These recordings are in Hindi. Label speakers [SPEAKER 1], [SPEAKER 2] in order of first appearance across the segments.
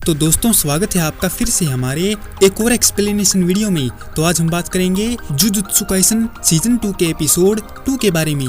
[SPEAKER 1] तो दोस्तों स्वागत है आपका फिर से हमारे एक और एक्सप्लेनेशन वीडियो में। तो आज हम बात करेंगे जुजुत्सु काइसन सीजन 2 के एपिसोड 2 के बारे में।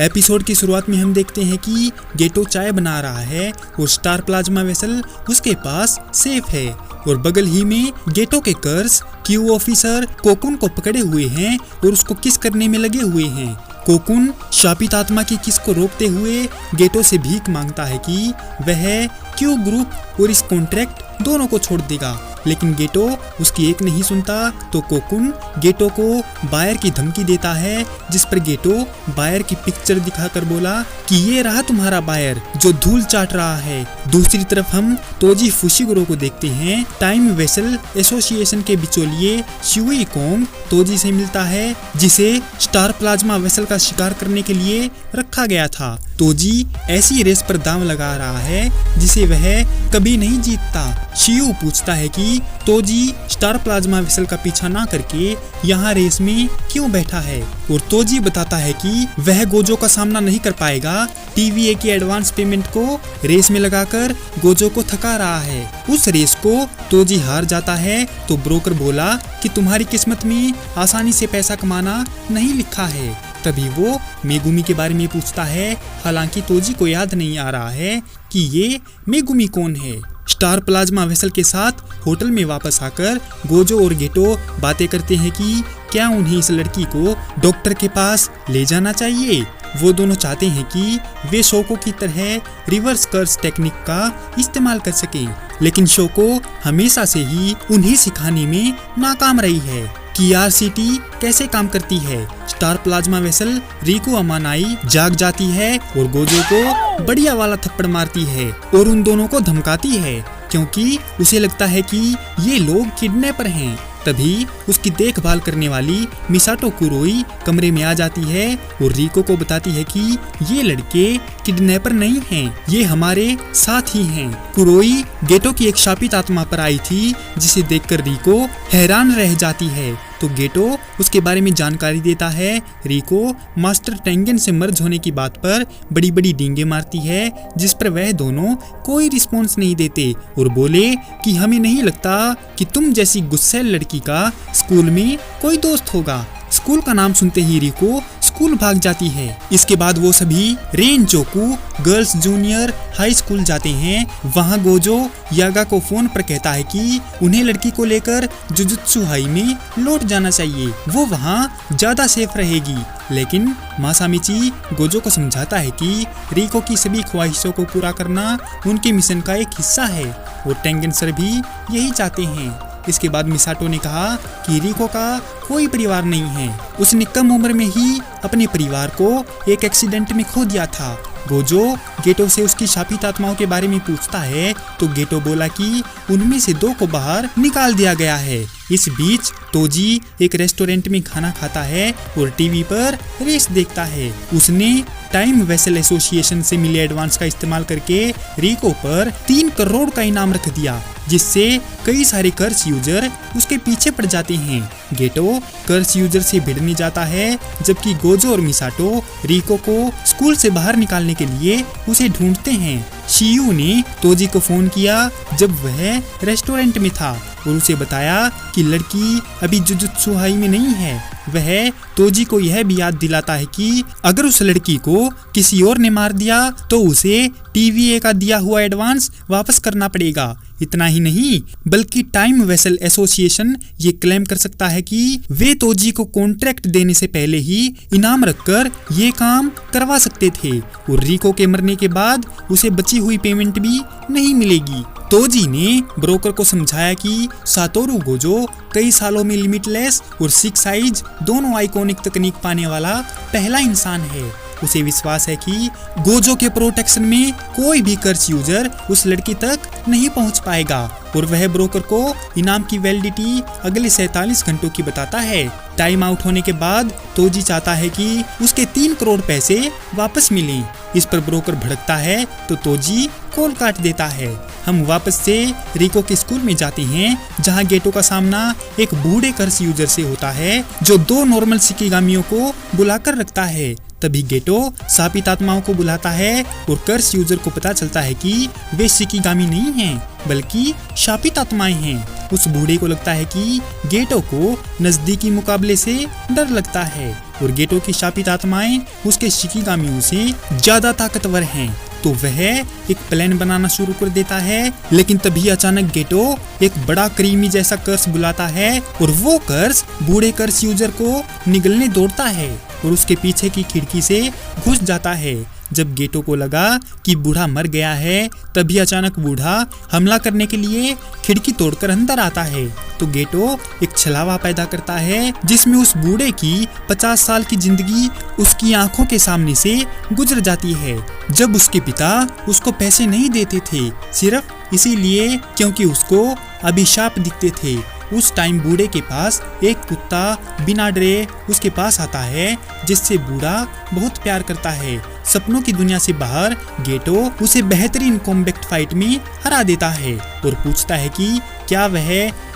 [SPEAKER 1] एपिसोड की शुरुआत में हम देखते हैं कि गेटो चाय बना रहा है और स्टार प्लाज्मा वेसल उसके पास सेफ है और बगल ही में गेटो के कर्स क्यू ऑफिसर कोकुन को पकड़े हुए हैं और उसको किस करने में लगे हुए हैं। कोकुन शापित आत्मा की किस को रोकते हुए गेटो से भीख मांगता है कि वह क्यू ग्रुप और इस कॉन्ट्रैक्ट दोनों को छोड़ देगा, लेकिन गेटो उसकी एक नहीं सुनता। तो कोकुन गेटो को बायर की धमकी देता है, जिस पर गेटो बायर की पिक्चर दिखाकर बोला कि ये रहा तुम्हारा बायर जो धूल चाट रहा है। दूसरी तरफ हम तोजी फुशिगुरो को देखते हैं। टाइम वेसल एसोसिएशन के बिचौलिए शियुई कोंग तोजी से मिलता है, जिसे स्टार प्लाज्मा वेसल का शिकार करने के लिए रखा गया था। तोजी ऐसी रेस पर दांव लगा रहा है जिसे वह कभी नहीं जीतता। शियू पूछता है कि तोजी स्टार प्लाज्मा वेसल का पीछा ना करके यहाँ रेस में क्यों बैठा है, और तोजी बताता है कि वह गोजो का सामना नहीं कर पाएगा। टीवीए की एडवांस पेमेंट को रेस में लगाकर गोजो को थका रहा है। उस रेस को तोजी हार जाता है तो ब्रोकर बोला कि तुम्हारी किस्मत में आसानी से पैसा कमाना नहीं लिखा है। तभी वो मेगुमी के बारे में पूछता है, हालांकि तोजी को याद नहीं आ रहा है कि ये मेगुमी कौन है। स्टार प्लाज्मा वेसल के साथ होटल में वापस आकर गोजो और गेटो बातें करते हैं कि क्या उन्हें इस लड़की को डॉक्टर के पास ले जाना चाहिए। वो दोनों चाहते हैं कि वे शोको की तरह रिवर्स कर्स टेक्निक का इस्तेमाल कर सकें, लेकिन शोको हमेशा से ही उन्हें सिखाने में नाकाम रही है कि आरसीटी कैसे काम करती है। स्टार प्लाज्मा वेसल रिको अमानाई जाग जाती है और गोजो को बढ़िया वाला थप्पड़ मारती है और उन दोनों को धमकाती है, क्योंकि उसे लगता है कि ये लोग किडनैपर हैं। तभी उसकी देखभाल करने वाली मिसाटो कुरोई कमरे में आ जाती है और रिको को बताती है कि ये लड़के किडनैपर नहीं हैं, ये हमारे साथ ही हैं। कुरोई गेटो की एक शापित आत्मा पर आई थी, जिसे देखकर रिको हैरान रह जाती है। तो गेटो उसके बारे में जानकारी देता है। रिको मास्टर टेंगन से मर्ज होने की बात पर बड़ी बड़ी डींगे मारती है, जिस पर वह दोनों कोई रिस्पॉन्स नहीं देते और बोले कि हमें नहीं लगता कि तुम जैसी गुस्सैल लड़की का स्कूल में कोई दोस्त होगा। स्कूल का नाम सुनते ही रिको स्कूल भाग जाती है। इसके बाद वो सभी रेनचोकू गर्ल्स जूनियर हाई स्कूल जाते हैं। वहाँ गोजो यागा को फोन पर कहता है कि उन्हें लड़की को लेकर जुजुत्सु हाई में लौट जाना चाहिए, वो वहाँ ज्यादा सेफ रहेगी। लेकिन मासामिची गोजो को समझाता है कि रिको की सभी ख्वाहिशों को पूरा करना उनके मिशन का एक हिस्सा है और टेंगन सर भी यही चाहते हैं। इसके बाद मिसाटो ने कहा कि रिको का कोई परिवार नहीं है, उसने कम उम्र में ही अपने परिवार को एक एक्सीडेंट में खो दिया था। गोजो गेटो से उसकी शापित आत्माओं के बारे में पूछता है तो गेटो बोला कि उनमें से 2 को बाहर निकाल दिया गया है। इस बीच तोजी एक रेस्टोरेंट में खाना खाता है और टीवी पर रेस देखता है। उसने टाइम वेसल एसोसिएशन से मिले एडवांस का इस्तेमाल करके रिको पर 3 करोड़ का इनाम रख दिया, जिससे कई सारे कर्स यूजर उसके पीछे पड़ जाते हैं। गेटो कर्स यूजर से भिड़ने जाता है, जबकि गोजो और मिसाटो रिको को स्कूल से बाहर निकालने के लिए उसे ढूंढते हैं। शियू ने तोजी को फोन किया जब वह रेस्टोरेंट में था और उसे बताया कि लड़की अभी जुजुत्सु हाई में नहीं है। वह तोजी को यह भी याद दिलाता है कि अगर उस लड़की को किसी और ने मार दिया तो उसे टीवीए का दिया हुआ एडवांस वापस करना पड़ेगा। इतना ही नहीं, बल्कि टाइम वेसल एसोसिएशन ये क्लेम कर सकता है कि वे तोजी को कॉन्ट्रैक्ट देने से पहले ही इनाम रखकर ये काम करवा सकते थे और रिको के मरने के बाद उसे बची हुई पेमेंट भी नहीं मिलेगी। तोजी ने ब्रोकर को समझाया कि सातोरू गोजो कई सालों में लिमिटलेस और 6 साइज दोनों आइकॉनिक तकनीक पाने वाला पहला इंसान है। उसे विश्वास है कि गोजो के प्रोटेक्शन में कोई भी कर्स यूजर उस लड़की तक नहीं पहुंच पाएगा और वह ब्रोकर को इनाम की वैलिडिटी अगले 47 घंटों की बताता है। टाइम आउट होने के बाद तोजी चाहता है कि उसके 3 करोड़ पैसे वापस मिलें। इस पर ब्रोकर भड़कता है तो तोजी कॉल काट देता है। हम वापस से रिको के स्कूल में जाते हैं, जहां गेटो का सामना एक बूढ़े कर्स यूजर से होता है जो 2 नॉर्मल शिकिगामियों को बुलाकर रखता है तभी गेटो शापित आत्माओं को बुलाता है और कर्स यूजर को पता चलता है कि वे शिकिगामी नहीं हैं बल्कि शापित आत्माएं हैं। उस बूढ़े को लगता है कि गेटो को नजदीकी मुकाबले से डर लगता है और गेटो की शापित आत्माएं उसके शिकिगामियों से ज्यादा ताकतवर हैं। तो वह एक प्लान बनाना शुरू कर देता है, लेकिन तभी अचानक गेटो एक बड़ा क्रीमी जैसा कर्स बुलाता है और वो कर्स बूढ़े कर्स यूजर को निगलने दौड़ता है और उसके पीछे की खिड़की से घुस जाता है। जब गेटो को लगा कि बूढ़ा मर गया है, तभी अचानक बूढ़ा हमला करने के लिए खिड़की तोड़कर अंदर आता है। तो गेटो एक छलावा पैदा करता है जिसमें उस बूढ़े की 50 साल की जिंदगी उसकी आंखों के सामने से गुजर जाती है। जब उसके पिता उसको पैसे नहीं देते थे सिर्फ इसीलिए क्योंकि उसको अभिशाप दिखते थे। उस टाइम बूढ़े के पास एक कुत्ता बिना डरे उसके पास आता है जिससे बूढ़ा बहुत प्यार करता है। सपनों की दुनिया से बाहर गेटो उसे बेहतरीन कॉम्बैट फाइट में हरा देता है और पूछता है कि क्या वह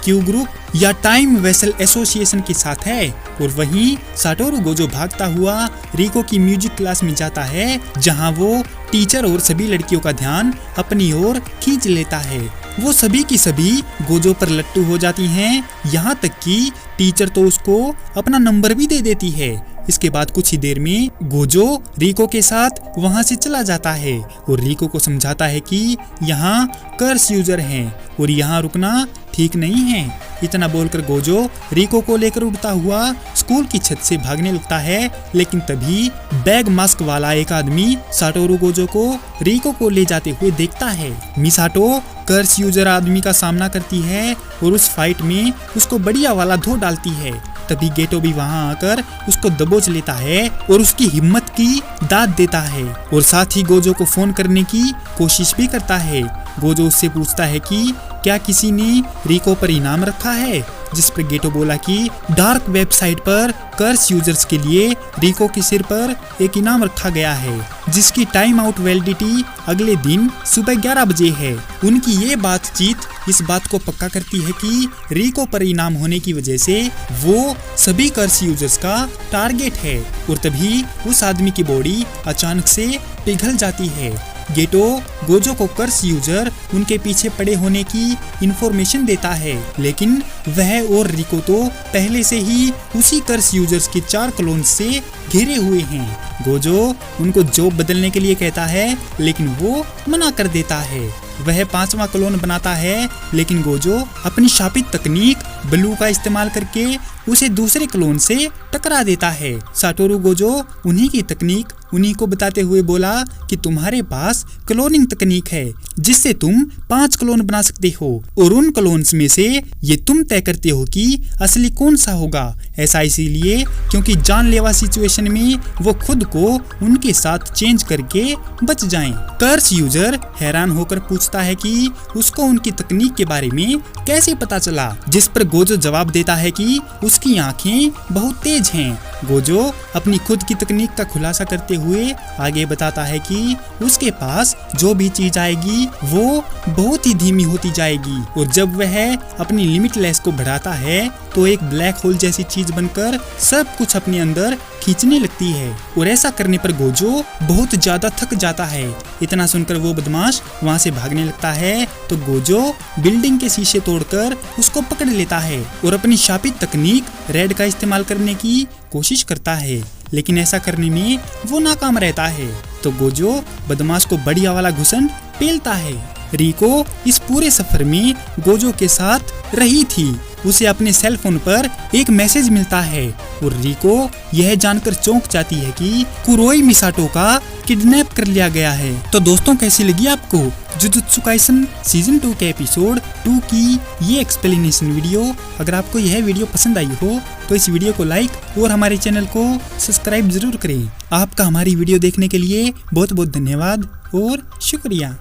[SPEAKER 1] क्यू ग्रुप या टाइम वेसल एसोसिएशन के साथ है। और वहीं साटोरू गोजो भागता हुआ रिको की म्यूजिक क्लास में जाता है जहां वो टीचर और सभी लड़कियों का ध्यान अपनी ओर खींच लेता है। वो सभी की सभी गोजो पर लट्टू हो जाती हैं, यहाँ तक कि टीचर तो उसको अपना नंबर भी दे देती है। इसके बाद कुछ ही देर में गोजो रिको के साथ वहां से चला जाता है और रिको को समझाता है कि यहाँ कर्स यूजर हैं और यहाँ रुकना ठीक नहीं है। इतना बोलकर गोजो रिको को लेकर उड़ता हुआ स्कूल की छत से भागने लगता है, लेकिन तभी बैग मास्क वाला एक आदमी साटोरू गोजो को रिको को ले जाते हुए देखता है। मिसाटो कर्स यूजर आदमी का सामना करती है और उस फाइट में उसको बढ़िया वाला धो डालती है। तभी गेटो भी वहां आकर उसको दबोच लेता है और उसकी हिम्मत की दाद देता है और साथ ही गोजो को फोन करने की कोशिश भी करता है। गोजो उससे पूछता है कि क्या किसी ने रिको पर इनाम रखा है, जिस पर गेटो बोला कि डार्क वेबसाइट पर कर्स यूजर्स के लिए रिको के सिर पर एक इनाम रखा गया है जिसकी टाइम आउट वैलिडिटी अगले दिन सुबह 11 बजे है। उनकी ये बातचीत इस बात को पक्का करती है कि रिको पर इनाम होने की वजह से वो सभी कर्स यूजर्स का टारगेट है और तभी उस आदमी की बॉडी अचानक से पिघल जाती है। गेटो गोजो को कर्स यूजर उनके पीछे पड़े होने की इंफॉर्मेशन देता है, लेकिन वह और रिको तो पहले से ही उसी कर्स यूजर्स के 4 क्लोन से घिरे हुए हैं। गोजो उनको जॉब बदलने के लिए कहता है, लेकिन वो मना कर देता है। वह 5वां क्लोन बनाता है, लेकिन गोजो अपनी शापित तकनीक ब्लू का इस्तेमाल करके उसे दूसरे क्लोन से टकरा देता है। साटोरू गोजो उन्हीं की तकनीक उन्हीं को बताते हुए बोला कि तुम्हारे पास क्लोनिंग तकनीक है जिससे तुम 5 क्लोन बना सकते हो और उन क्लोन्स में से ये तुम तय करते हो कि असली कौन सा होगा। ऐसा इसीलिए क्योंकि जानलेवा सिचुएशन में वो खुद को उनके साथ चेंज करके बच जाएं। कर्स यूजर हैरान होकर पूछता है कि उसको उनकी तकनीक के बारे में कैसे पता चला, जिस पर गोजो जवाब देता है कि उसकी आंखें बहुत तेज हैं। गोजो अपनी खुद की तकनीक का खुलासा करते हुए आगे बताता है कि उसके पास जो भी चीज आएगी वो बहुत ही धीमी होती जाएगी और जब वह अपनी लिमिटलेस को बढ़ाता है तो एक ब्लैक होल जैसी चीज बनकर सब कुछ अपने अंदर खींचने लगती है और ऐसा करने पर गोजो बहुत ज्यादा थक जाता है। इतना सुनकर वो बदमाश वहाँ से भागने लगता है तो गोजो बिल्डिंग के शीशे तोड़कर उसको पकड़ लेता है और अपनी शापित तकनीक रेड का इस्तेमाल करने की कोशिश करता है, लेकिन ऐसा करने में वो नाकाम रहता है। तो गोजो बदमाश को बढ़िया वाला घुसन पेलता है। रिको इस पूरे सफर में गोजो के साथ रही थी। उसे अपने सेल फोन पर एक मैसेज मिलता है और रिको यह जानकर चौंक जाती है कि कुरोई मिसाटो का किडनैप कर लिया गया है। तो दोस्तों, कैसी लगी आपको जुजुत्सु काइसन सीजन 2 के एपिसोड 2 की ये एक्सप्लेनेशन वीडियो? अगर आपको यह वीडियो पसंद आई हो तो इस वीडियो को लाइक और हमारे चैनल को सब्सक्राइब जरूर करें। आपका हमारी वीडियो देखने के लिए बहुत बहुत धन्यवाद और शुक्रिया।